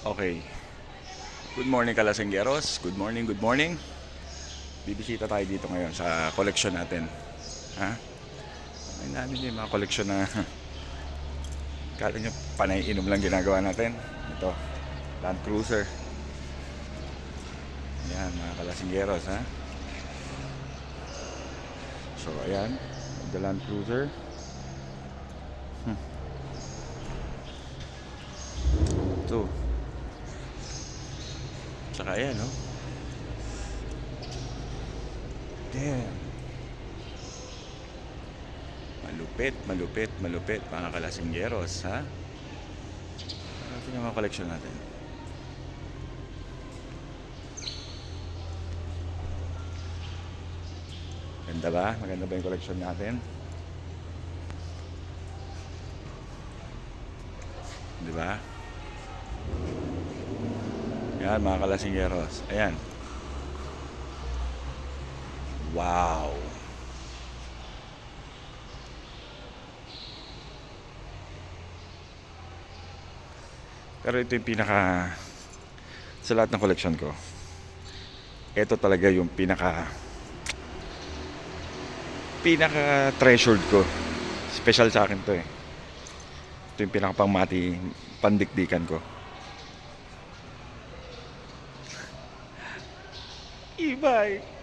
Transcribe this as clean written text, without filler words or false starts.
Okay. Good morning, Kalasenggeros. Good morning, good morning. Bibisita tayo dito ngayon sa koleksyon natin. Ha? Ay namin yung mga koleksyon na kala nyo panay inom lang ginagawa natin. Ito, Land Cruiser. Ayan, mga Kalasenggeros, ha? So, ayan, the Land Cruiser. Ito. Tsaka ayan, no? Damn. Malupit, mga Kalasenggeros, ha? Ito yung mga koleksyon natin. Ganda ba? Maganda ba yung koleksyon natin? Di ba? Yan, mga Kalasenggeros. Ayan. Wow. Pero ito yung pinaka sa lahat ng collection ko. Ito talaga yung pinaka treasured ko. Special sa akin to eh. Ito yung pinaka pangmati pandikdikan ko. Ibay.